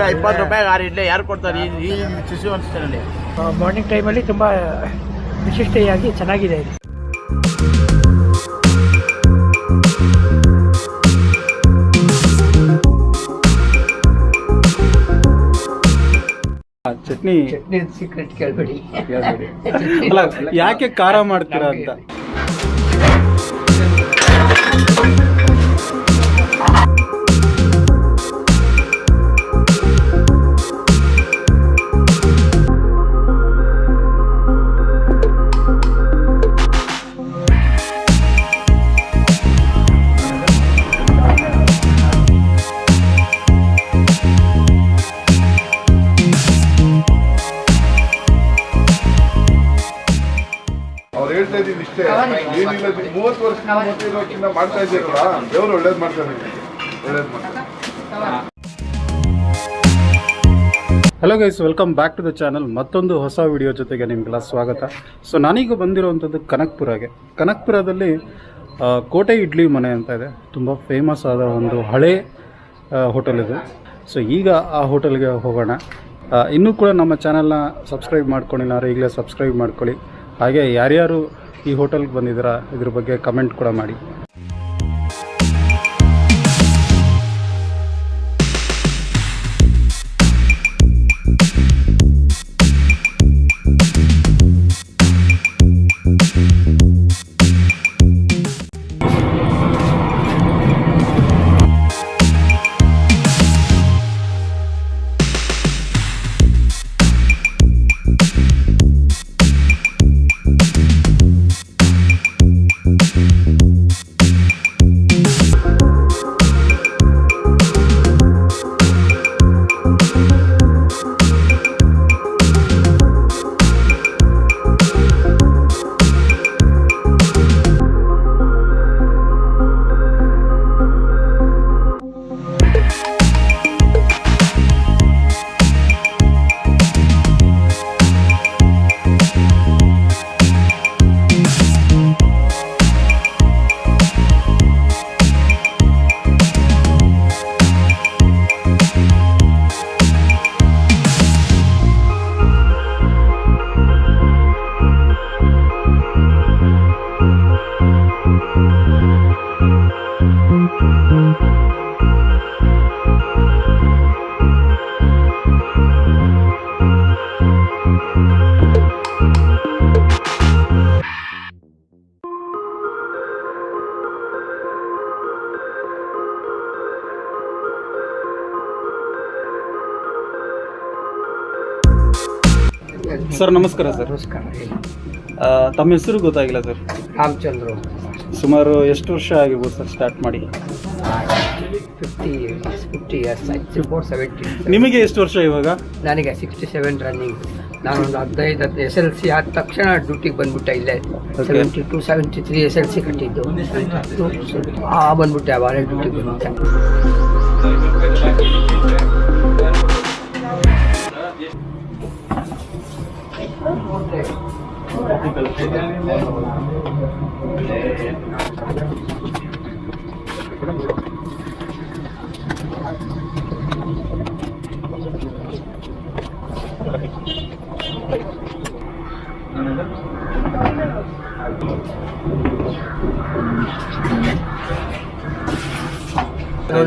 120 ರೂಪಾಯಿಗೆ 6 ಇಡ್ಲಿ ಯಾರು ಕೊಡ್ತಾರೆ ಈ ಶಿಶು ಅನ್ಸ್ಟಲ್ಲಿ? ಮಾರ್ನಿಂಗ್ ಟೈಮಲ್ಲಿ ತುಂಬ ವಿಶಿಷ್ಟವಾಗಿ ಚೆನ್ನಾಗಿದೆ ಇದು. ಚಟ್ನಿ ಸೀಕ್ರೆಟ್ ಕೇಳಬೇಡಿ. ಅಲ್ಲ, ಯಾಕೆ ಖಾರ ಮಾಡ್ತೀರಾ ಅಂತ. ಅವ್ರು ಹೇಳ್ತಾ ಇದ್ದೀವಿ ಇಷ್ಟೇ, ಏನಿಲ್ಲ 30 ವರ್ಷದಿಂದ 35 ವರ್ಷದಿಂದ ಮಾಡ್ತಾ ಇದ್ದೀರಲ್ಲ, ದೇವರು ಒಳ್ಳೇದು ಮಾಡ್ತಾರೆ. Hello guys, welcome back to the channel. ಮತ್ತೊಂದು ಹೊಸ ವಿಡಿಯೋ ಜೊತೆಗೆ ನಿಮಗೆಲ್ಲ ಸ್ವಾಗತ. ಸೊ ನಾನೀಗ ಬಂದಿರುವಂಥದ್ದು ಕನಕ್ಪುರಗೆ. ಕನಕ್ಪುರದಲ್ಲಿ ಕೋಟೆ ಇಡ್ಲಿ ಮನೆ ಅಂತ ಇದೆ. ತುಂಬ ಫೇಮಸ್ ಆದ ಒಂದು ಹಳೆ ಹೋಟೆಲ್ ಇದು. ಸೊ ಈಗ ಆ ಹೋಟೆಲ್ಗೆ ಹೋಗೋಣ. ಇನ್ನೂ ಕೂಡ ನಮ್ಮ ಚಾನಲ್ನ ಸಬ್ಸ್ಕ್ರೈಬ್ ಮಾಡ್ಕೊಂಡಿಲ್ಲ, ಈಗಲೇ ಸಬ್ಸ್ಕ್ರೈಬ್ ಮಾಡ್ಕೊಳ್ಳಿ. ಹಾಗೆ ಯಾರ್ಯಾರು ಈ ಹೋಟೆಲ್ಗೆ ಬಂದಿದ್ದೀರಾ ಇದ್ರ ಬಗ್ಗೆ ಕಮೆಂಟ್ ಕೂಡ ಮಾಡಿ. ಸರ್ ನಮಸ್ಕಾರ. ಸರ್ ನಮಸ್ಕಾರ. ತಮ್ಮ ಹೆಸರು ಗೊತ್ತಾಗಿಲ್ಲ ಸರ್? ರಾಮಚಂದ್ರ. ಸುಮಾರು ಎಷ್ಟು ವರ್ಷ ಆಗಿರ್ಬೋದು ಸರ್ ಸ್ಟಾರ್ಟ್ ಮಾಡಿ? 50 years ಆಯ್ತು. 70. ನಿಮಗೆ ಎಷ್ಟು ವರ್ಷ ಇವಾಗ? ನನಗೆ 67 ರನ್ನಿಂಗ್. ನಾನೊಂದು 15 SLC ಆದ ತಕ್ಷಣ ಡ್ಯೂಟಿಗೆ ಬಂದ್ಬಿಟ್ಟೆ. ಇಲ್ಲೇ 72, 73 SLC ಕಟ್ಟಿದ್ದು. ಬಂದ್ಬಿಟ್ಟೆ ಅವಾಗ ಡ್ಯೂಟಿಗೆ ಬಂದ್ಬಿಟ್ಟೆ.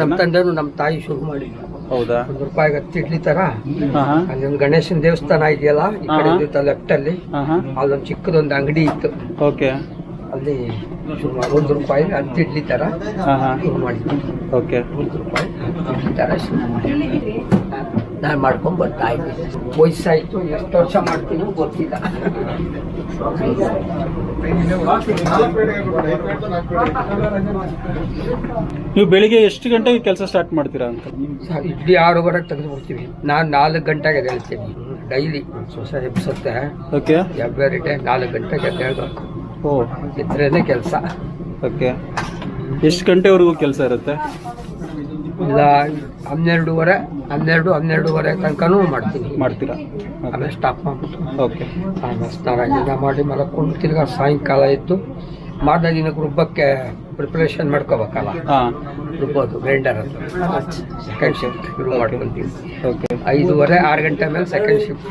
ನಮ್ಮ ತಂದೆನು ನಮ್ಮ ತಾಯಿ ಶುರು ಮಾಡಿದ್ರು. ಹೌದಾ? ₹1 10 ಇಡ್ಲಿ ತರ. ಅಲ್ಲೊಂದು ಗಣೇಶನ ದೇವಸ್ಥಾನ ಇದೆಯಲ್ಲ ಈ ಕಡೆ ಲೆಫ್ಟ್ ಅಲ್ಲಿ, ಅಲ್ಲೊಂದು ಚಿಕ್ಕದೊಂದು ಅಂಗಡಿ ಇತ್ತು. ಓಕೆ. ಅಲ್ಲಿ ಸುಮಾರು ₹1 10 ಇಡ್ಲಿ ತರ ಶುರು ಮಾಡಿದ್ದು. ಓಕೆ. ₹1 10 ಇಡ್ಲಿ ತರ ನಾನು ಮಾಡ್ಕೊಂಡು ಬರ್ತಾ ಇದ್ದೀನಿ. ವಯಸ್ಸಾಯ್ತು, ಎಷ್ಟು ವರ್ಷ ಮಾಡ್ತೀನೋ ಗೊತ್ತಿಲ್ಲ. ನೀವು ಬೆಳಿಗ್ಗೆ ಎಷ್ಟು ಗಂಟೆಗೆ ಕೆಲಸ ಸ್ಟಾರ್ಟ್ ಮಾಡ್ತೀರಾ ಅಂತ? ಇಡ್ಲಿ 6:15 ತೆಗೆದು ಬಿಡ್ತೀವಿ. ನಾನು 4 ಗಂಟೆಗೆ ಹೇಳ್ತೀನಿ ಡೈಲಿ. ಸೊಸೆ ಎಬ್ಸುತ್ತೆ. ಓಕೆ. ಎವ್ರಿ ಡೇ 4 ಗಂಟೆಗೆ ಹೇಳ್ಬೇಕು. ಓ, ಇದ್ರೇನೆ ಕೆಲಸ. ಓಕೆ. ಎಷ್ಟು ಗಂಟೆವರೆಗೂ ಕೆಲಸ ಇರುತ್ತೆ? ಇಲ್ಲ 12:30 ತನಕನೂ ಮಾಡ್ತೀರಾ? ಆಮೇಲೆ ಸ್ಟಾಪ್ ಮಾಡ್ಬಿಟ್ಟು ಓಕೆ. ಆಮೇಲೆ ಸ್ನಾನ ಮಾಡಿ ಮಲಕೊಂಡು ತಿರ್ಗಾ ಸಾಯಂಕಾಲ ಎದ್ದು ಮಾರನೇ ದಿನಕ್ಕೆ ರುಬ್ಬಕ್ಕೆ ಪ್ರಿಪ್ರೇಷನ್ ಮಾಡ್ಕೋಬೇಕಲ್ಲ, ಹಾಂ ರುಬ್ಬೋದು ಗ್ರೈಂಡರ್ ಹತ್ರ. ಸೆಕೆಂಡ್ ಶಿಫ್ಟ್ ಶುರು ಮಾಡ್ಕೊಂತೀವಿ. ಓಕೆ 5:30 6 ಗಂಟೆ ಮೇಲೆ ಸೆಕೆಂಡ್ ಶಿಫ್ಟ್.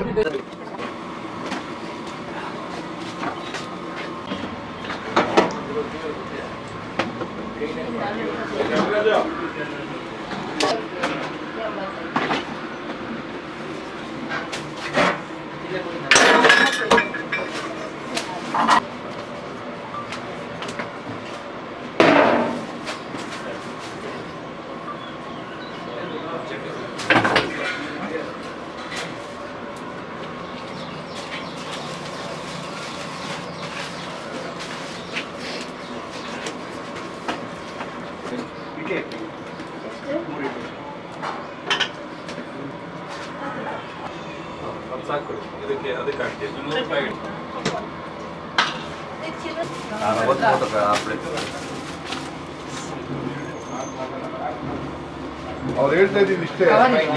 ಅವ್ರು ಹೇಳ್ತಾ ಇದ್ದೀವಿ ಇಷ್ಟೇ,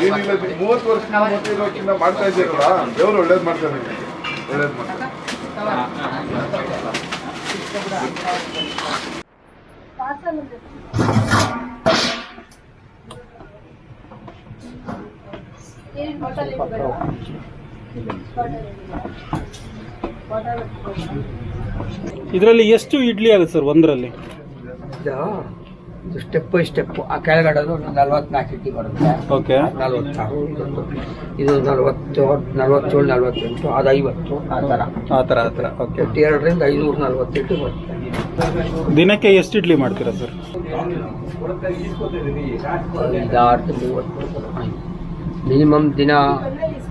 ಏನಿಲ್ಲ 30 ವರ್ಷ 35 ವರ್ಷದಿಂದ ಮಾಡ್ತಾ ಇದ್ದೀರಲ್ಲ, ದೇವ್ರು ಒಳ್ಳೇದು ಮಾಡ್ತಾರೆ, ಒಳ್ಳೇದು ಮಾಡ್ತಾರೆ. ಇದರಲ್ಲಿ ಎಷ್ಟು ಇಡ್ಲಿ ಆಗುತ್ತೆ ಸರ್ ಒಂದರಲ್ಲಿ? ಇದು ಸ್ಟೆಪ್ ಬೈ ಸ್ಟೆಪ್. ಆ ಕೆಳಗಡೆದು 44 ಇಡ್ಲಿ ಬರುತ್ತೆ. ಓಕೆ 46 ಇದು 40 47 48 ಅದು 50 ಆ ಥರ. ಓಕೆ 2ರಿಂದ 548 ಬರುತ್ತೆ. ದಿನಕ್ಕೆ ಎಷ್ಟು ಇಡ್ಲಿ ಮಾಡ್ತೀರಾ ಸರ್? 30 ಮಿನಿಮಮ್ ದಿನ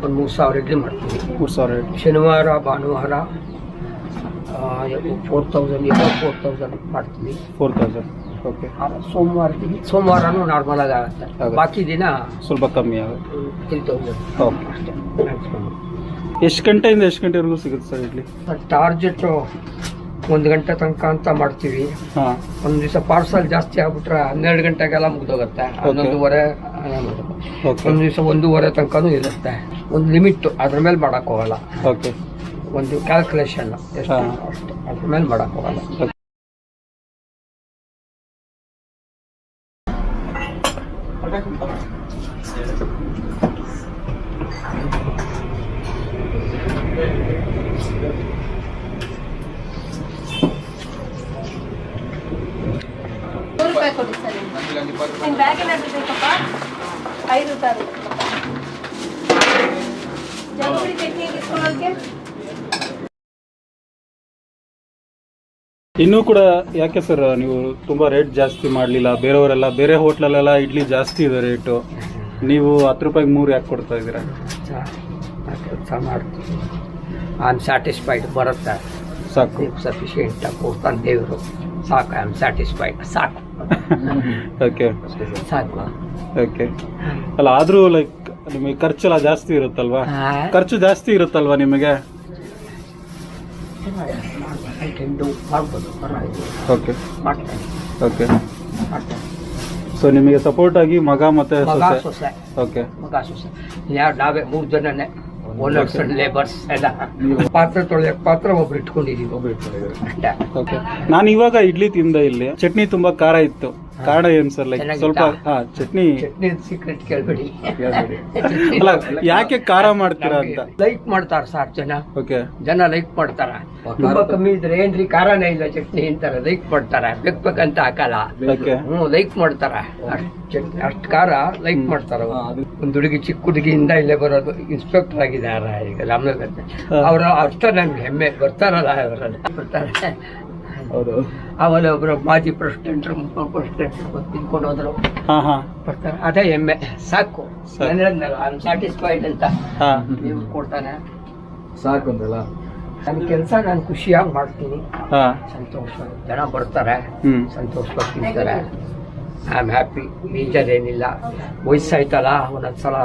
ಒಂದು 3000 ಇಡ್ಲಿ ಮಾಡ್ತೀವಿ. 3000 ಇಡ್ಲಿ. ಶನಿವಾರ ಭಾನುವಾರ 4000 ಮಾಡ್ತೀವಿ. 4000. ಓಕೆ ಸೋಮವಾರನೂ ನಾರ್ಮಲ್ ಆಗಿ ಆಗುತ್ತೆ. ಬಾಕಿ ದಿನ ಸ್ವಲ್ಪ ಕಮ್ಮಿ ಆಗುತ್ತೆ. 3000 ಓಕೆ. ಅಷ್ಟೇ ಮ್ಯಾಕ್ಸಿಮಮ್. ಎಷ್ಟು ಗಂಟೆಯಿಂದ ಎಷ್ಟು ಗಂಟೆವರೆಗೂ ಸಿಗುತ್ತೆ ಸರ್ ಇಡ್ಲಿ? ಟಾರ್ಗೆಟ್ 1 ಗಂಟೆ ತನಕ ಅಂತ ಮಾಡ್ತೀವಿ. ಹಾಂ ಒಂದು ದಿವಸ ಪಾರ್ಸಲ್ ಜಾಸ್ತಿ ಆಗ್ಬಿಟ್ರೆ 12 ಗಂಟೆಗೆಲ್ಲ ಮುಗ್ದೋಗುತ್ತೆ. 11:30 ಓಕೆ. ಒಂದು ದಿವಸ 1:30 ತನಕನೂ ಇರುತ್ತೆ. ಒಂದು ಲಿಮಿಟ್, ಅದ್ರ ಮೇಲೆ ಮಾಡಕ್ ಹೋಗಲ್ಲ. ಓಕೆ ಒಂದು ಕ್ಯಾಲ್ಕುಲೇಷನ್ ಎಷ್ಟು ಹಾಂ. ಅಷ್ಟೇ, ಅದ್ರ ಮೇಲೆ ಮಾಡಕ್ ಹೋಗಲ್ಲ. ₹100 ಕೊಡಿ ಸರ್. ನಿಮ್ಮ ಬ್ಯಾಗ್ ಏನಾದರೂ ಬೇಕಪ್ಪ? 5 ರೂಪಾಯಿ. ಜಲ್ದಿ ಚಟ್ನಿ ಇಸ್ಕೊಳ್ಳೋಕೆ. ಇನ್ನೂ ಕೂಡ ಯಾಕೆ ಸರ್ ನೀವು ತುಂಬ ರೇಟ್ ಜಾಸ್ತಿ ಮಾಡಲಿಲ್ಲ? ಬೇರೆಯವರೆಲ್ಲ ಬೇರೆ ಹೋಟ್ಲಲ್ಲೆಲ್ಲ ಇಡ್ಲಿ ಜಾಸ್ತಿ ಇದೆ ರೇಟು, ನೀವು 10 ರೂಪಾಯಿಗೆ 3 ಯಾಕೆ ಕೊಡ್ತಾ ಇದ್ದೀರಾ? ಕೆಲಸ ಮಾಡ್ತೀವಿ. ಐ ಆಮ್ ಸ್ಯಾಟಿಸ್ಫೈಡ್ ಬರುತ್ತೆ. ಸಾಕು. ಸಫಿಷಿಯೆಂಟ್ ಕೊಡ್ತಾನೆ ದೇವರು. ಸಾಕು, ಐ ಆಮ್ ಸ್ಯಾಟಿಸ್ಫೈಡ್. ಸಾಕು ಓಕೆ ಸಾಕು. ಓಕೆ. ಅಲ್ಲ ಆದರೂ ಲೈಕ್ ನಿಮಗೆ ಖರ್ಚೆಲ್ಲ ಜಾಸ್ತಿ ಇರುತ್ತಲ್ವಾ? ಖರ್ಚು ಜಾಸ್ತಿ ಇರುತ್ತಲ್ವಾ ನಿಮಗೆ? ಮಾಡ್ಬೋದು, ಪರವಾಗಿಲ್ಲ. ಓಕೆ ಮಾಡ್ತೇನೆ ಓಕೆ. ಮಾಡ್ತೇನೆ. ಸೊ ನಿಮಗೆ ಸಪೋರ್ಟ್ ಆಗಿ ಮಗ ಮತ್ತೆ ಮಗ ಸೊಸೆ? ಸೊಸೆ. ಓಕೆ ಮಗ ಸೊಸೆ ಯಾರು ನಾವೇ 3 ಜನನೇ. ಓನರ್ಸ್ ಅಂಡ್ ಲೇಬರ್ಸ್ ಎಲ್ಲ. ಪಾತ್ರೆ ತೊಳೆಯಕ್ಕೆ ಪಾತ್ರ ಒಬ್ರು ಇಟ್ಕೊಂಡಿದೀವಿ. ಓಕೆ. ನಾನು ಇವಾಗ ಇಡ್ಲಿ ತಿಂದೆ, ಇಲ್ಲಿ ಚಟ್ನಿ ತುಂಬಾ ಖಾರ ಇತ್ತು. ಕಾರಣ ಏನು ಸರ್? ಲೈಕ್ ಸ್ವಲ್ಪ ಚಟ್ನಿ ಸೀಕ್ರೆಟ್ ಕೇಳ್ಬೇಡಿ. ಅಲ್ಲ ಯಾಕೆ ಖಾರ ಮಾಡ್ತೀರಾ ಅಂತ? ಲೈಕ್ ಮಾಡ್ತಾರ ಸರ್ ಜನ. ಓಕೆ. ಜನ ಲೈಕ್ ಮಾಡ್ತಾರ. ತುಂಬಾ ಕಮ್ಮಿ ಇದ್ರೆ ಏನ್ರಿ ಖಾರನೇ ಇಲ್ಲ ಚಟ್ನಿ ಅಂತಾರೆ. ಲೈಕ್ ಮಾಡ್ತಾರ. ಬೇಕಂತ ಹಾಕಲ್ಲ. ಓಕೆ. ಲೈಕ್ ಮಾಡ್ತಾರ. ಅಷ್ಟು ಖಾರ ಲೈಕ್ ಮಾಡ್ತಾರ. ಒಂದು ಹುಡುಗಿ, ಚಿಕ್ಕ ಹುಡುಗಿಯಿಂದ ಇಲ್ಲೇ ಬರೋದು, ಇನ್ಸ್ಪೆಕ್ಟರ್ ಆಗಿದಾರ ಈಗ ರಾಮನಗರ. ಅವರು ಅಷ್ಟ ನಮ್ಗೆ ಹೆಮ್ಮೆ. ಬರ್ತಾರಲ್ಲ ಅವರೆಲ್ಲ ಬರ್ತಾರೆ. ಹೌದು. ಆಮೇಲೆ ಒಬ್ರು ಮಾಜಿ ಪ್ರೆಸಿಡೆಂಟ್ ತಿನ್ಕೊಂಡು ಹೋದ್ರು. ಬರ್ತಾರೆ. ಅದೇ ಹೆಮ್ಮೆ. ಸಾಕು. ಸ್ಯಾಟಿಸ್ಫೈಡ್ ಅಂತ ನೀವು ಕೊಡ್ತಾನೆ ಸಾಕು ಅಂದಲ್ಲ. ನನ್ನ ಕೆಲಸ ನಾನು ಖುಷಿಯಾಗಿ ಮಾಡ್ತೀನಿ. ಸಂತೋಷ. ಜನ ಬರ್ತಾರೆ, ಸಂತೋಷವಾಗಿ ತಿಂತಾರೆ. I am happy. ಬೇಜಾರೇನಿಲ್ಲ. ವಯಸ್ಸಾಯ್ತಲ್ಲ, ಒಂದೊಂದ್ಸಲ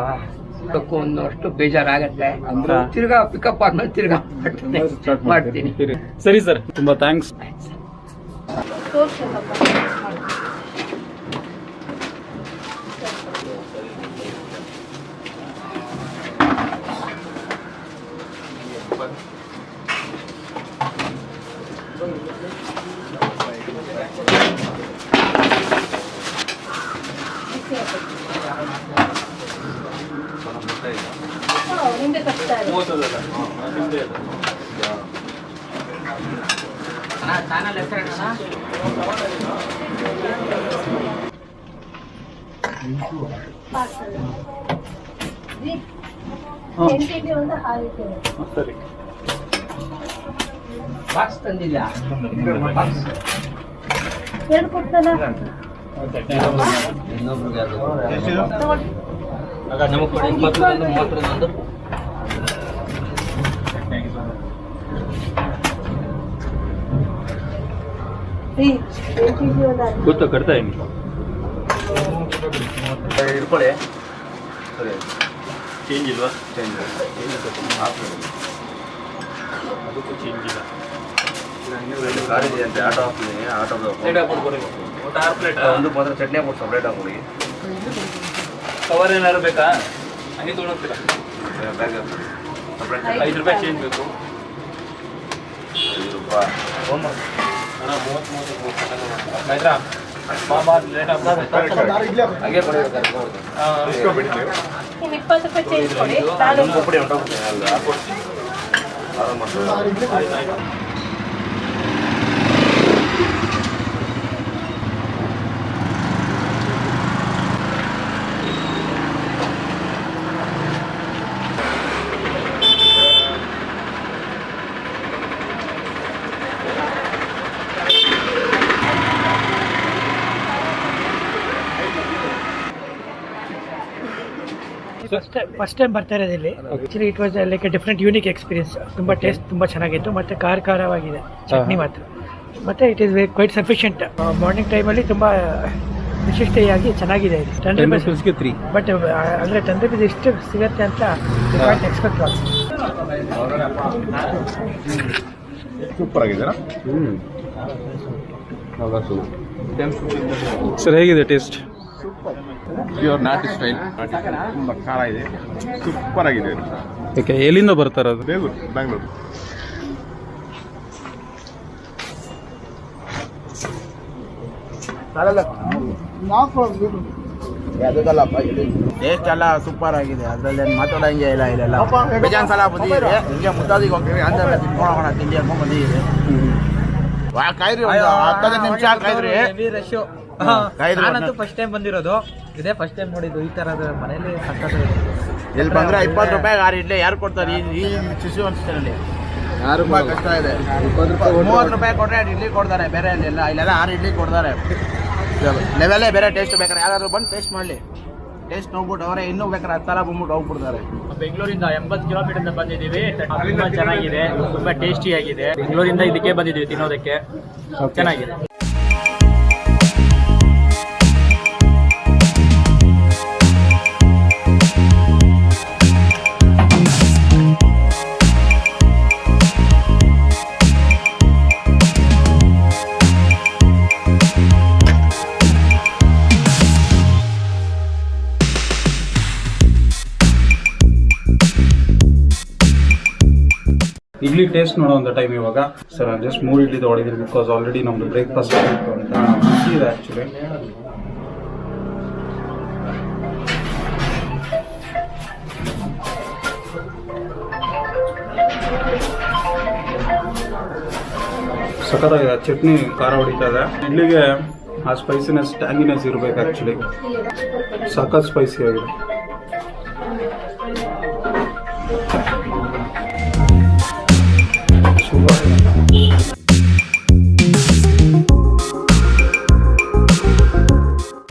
ಅನ್ನೋಷ್ಟು ಬೇಜಾರಾಗತ್ತೆ. ತಿರ್ಗಾ ಪಿಕಪ್ ಆದ್ಮೇಲೆ ತಿರ್ಗಾ ಮಾಡ್ತೀನಿ. ಸರಿ ಸರ್, ತುಂಬಾ ಥ್ಯಾಂಕ್ಸ್. ನಿಮ್ದೆ ಕಷ್ಟ ಇದೆ. ಎಂಟಿಗೆ ಒಂದು ಹಾಲು ಸರಿ. ಬಾಕ್ಸ್ ತಂದಿಲ್ಲ. ಎರಡು ಕೊಡ್ತಾನ ಗೊತ್ತು ಕಟ್ತಾ ಇದ್ದೀನಿ. ಇಟ್ಕೊಳ್ಳಿ. ಸರಿ. ಚೇಂಜ್ ಇಲ್ವಾ? ಚೇಂಜ್ ಅದಕ್ಕೂ ಚೇಂಜ್ ಇಲ್ಲ. ಗಾಡಿ ಇದೆ ಅಂತೆ ಆಟೋದು ಒಂದು ಮಾತ್ರ ಚಟ್ನಿ ಹಾಕ್ಬಿಟ್ಟು ಸಪ್ರೇಟ್ ಹಾಕ್ಬಿಡಿ. ಕವರ್ ಏನಾದ್ರು ಬೇಕಾ? ಹಂಗೆ ತೊಗೊಳ್ತೀರಾ? ಬ್ಯಾಗ್ ಸಪ್ರೇಟ್ 5 ರೂಪಾಯಿ ಚೇಂಜ್ ಬೇಕು. 5 ರೂಪಾಯಿ. ಹಾಗೆ ಕೊಡಿ ಇನ್ನು 20 ರೂಪಾಯಿ ಚೇಂಜ್ ಕೊಡಿ. ನಾನು ಕೊಡಿ ಹೊಂಟೋಗ್ಬಿಡ್ತೀನಿ ಅಲ್ಲಿ ಹಾಕ್ಕೊಡ್ತೀನಿ. ಆರಾಮ್ ಮಾಡ್ತೀನಿ. ಫಸ್ಟ್ ಟೈಮ್ ಬರ್ತಾ ಇರೋದು ಇಲ್ಲಿ. Actually it was like a different unique experience. ತುಂಬ ಟೇಸ್ಟ್ ತುಂಬ ಚೆನ್ನಾಗಿತ್ತು ಮತ್ತು ಖಾರವಾಗಿದೆ ಚಟ್ನಿ ಮಾತ್ರ. ಮತ್ತು it is quite sufficient. Morning ಟೈಮಲ್ಲಿ ತುಂಬ ವಿಶಿಷ್ಟವಾಗಿ ಚೆನ್ನಾಗಿದೆ ಇದು. 10 ರೂಪೀಸ್ಗೆ 3. ಬಟ್ ಅಂದರೆ 10 ರೂಪೀಸ್ ಎಷ್ಟು ಸಿಗುತ್ತೆ ಅಂತ ಎಕ್ಸ್ಪೆಕ್ಟ್ ಮಾಡಿ. ಸೂಪರ್ ಆಗಿದೆನಾ? ಸರ್ ಹೇಗಿದೆ ಟೇಸ್ಟ್? ಪ್ಯೂರ್ ನಾಟಿ ಸ್ಟೈಲ್. ತುಂಬ ಖಾರ ಇದೆ, ಸೂಪರ್ ಆಗಿದೆ. ಓಕೆ, ಎಲ್ಲಿಂದ ಬರ್ತಾರೆ ಅದು? ಬ್ಯಾಂಗ್ಳೂರು. ಟೇಸ್ಟ್ ಎಲ್ಲ ಸೂಪರ್ ಆಗಿದೆ. ಅದ್ರಲ್ಲಿ ಏನು ಮಾತಾಡೋಂಗೆ ಇಲ್ಲ. ಇಲ್ಲೆಲ್ಲ ಬೇಜಾನ್ ಸಲ ಬಂದಿದ್ದೀರಿ. ಹಿಂಗೆ ಮುದ್ದಾದಿಗೆ ಹೋಗ್ತೀವಿ ಅಂದ್ರೆ ತಿನ್ಕೊಂಡು ಹೋಗೋಣ ತಿಂಡಿ ಅನ್ಕೊಂಡು ಬಂದಿದ್ದೀರಿ. ಕಾಯ್ರಿ ಒಂದು 15 ನಿಮಿಷ ಕಾಯ್ದ್ರಿ. ನಾನಂತೂ ಫಸ್ಟ್ ಟೈಮ್ ಬಂದಿರೋದು. ಇದೇ ಫಸ್ಟ್ ಟೈಮ್ ನೋಡಿದ್ದು ಈ ಥರದ ಮನೇಲಿ. ಇಲ್ಲಿ ಬಂದ್ರೆ 20 ರೂಪಾಯಿಗೆ 6 ಇಡ್ಲಿ ಯಾರು ಕೊಡ್ತಾರೆ ಈ ಸಿಚುವೇಶನ್ ಅಲ್ಲಿ? ತುಂಬಾ ಕಷ್ಟ ಇದೆ. 30 ರೂಪಾಯಿ ಕೊಟ್ಟರೆ ಇಡ್ಲಿ ಕೊಡ್ತಾರೆ. ಬೇರೆ ಇಲ್ಲೆಲ್ಲ 6 ಇಡ್ಲಿ ಕೊಡ್ತಾರೆ. ಲೆವೆಲ್ಲೇ ಬೇರೆ. ಟೇಸ್ಟ್ ಬೇಕಾದ್ರೆ ಯಾರಾದ್ರೂ ಬಂದು ಟೇಸ್ಟ್ ಮಾಡಲಿ. ಟೇಸ್ಟ್ ನೋಡ್ಬಿಟ್ಟು ಅವರೇ ಇನ್ನೂ ಬೇಕಾದ್ರೆ 10 ಸಲ ಬಂದ್ಬಿಟ್ಟು ಹೋಗ್ಬಿಡ್ತಾರೆ. ಬೆಂಗಳೂರಿಂದ 80 ಕಿಲೋಮೀಟರ್ ಬಂದಿದ್ದೀವಿ. ತುಂಬಾ ಚೆನ್ನಾಗಿದೆ, ತುಂಬಾ ಟೇಸ್ಟಿ ಆಗಿದೆ. ಬೆಂಗಳೂರಿಂದ ಇದಕ್ಕೆ ಬಂದಿದ್ದೀವಿ ತಿನ್ನೋದಕ್ಕೆ. ಚೆನ್ನಾಗಿದೆ. ಇಡ್ಲಿ ಟೇಸ್ಟ್ ನೋಡೋಂಥ ಟೈಮ್ ಇವಾಗ. ಸರ್ ಜಸ್ಟ್ 3 ಇಡ್ಲಿ ತೊಗೊಂಡಿದ್ದೀವಿ ಬಿಕಾಸ್ ಆಲ್ರೆಡಿ ನಮ್ಮದು ಬ್ರೇಕ್ಫಾಸ್ಟ್ ಆಗಿತ್ತು ಅಂತ ಖುಷಿ ಇದೆ ಆ್ಯಕ್ಚುಲಿ. ಸಖತ್ತಾಗಿದೆ. ಚಟ್ನಿ ಖಾರ ಹೊಡಿತಾ ಇದೆ. ಇಡ್ಲಿಗೆ ಆ ಸ್ಪೈಸಿನೆಸ್ ಟ್ಯಾಂಗಿನೆಸ್ ಇರಬೇಕು ಆ್ಯಕ್ಚುಲಿ. ಸಖತ್ ಸ್ಪೈಸಿ ಆಗಿದೆ. ಸೂಪರ್.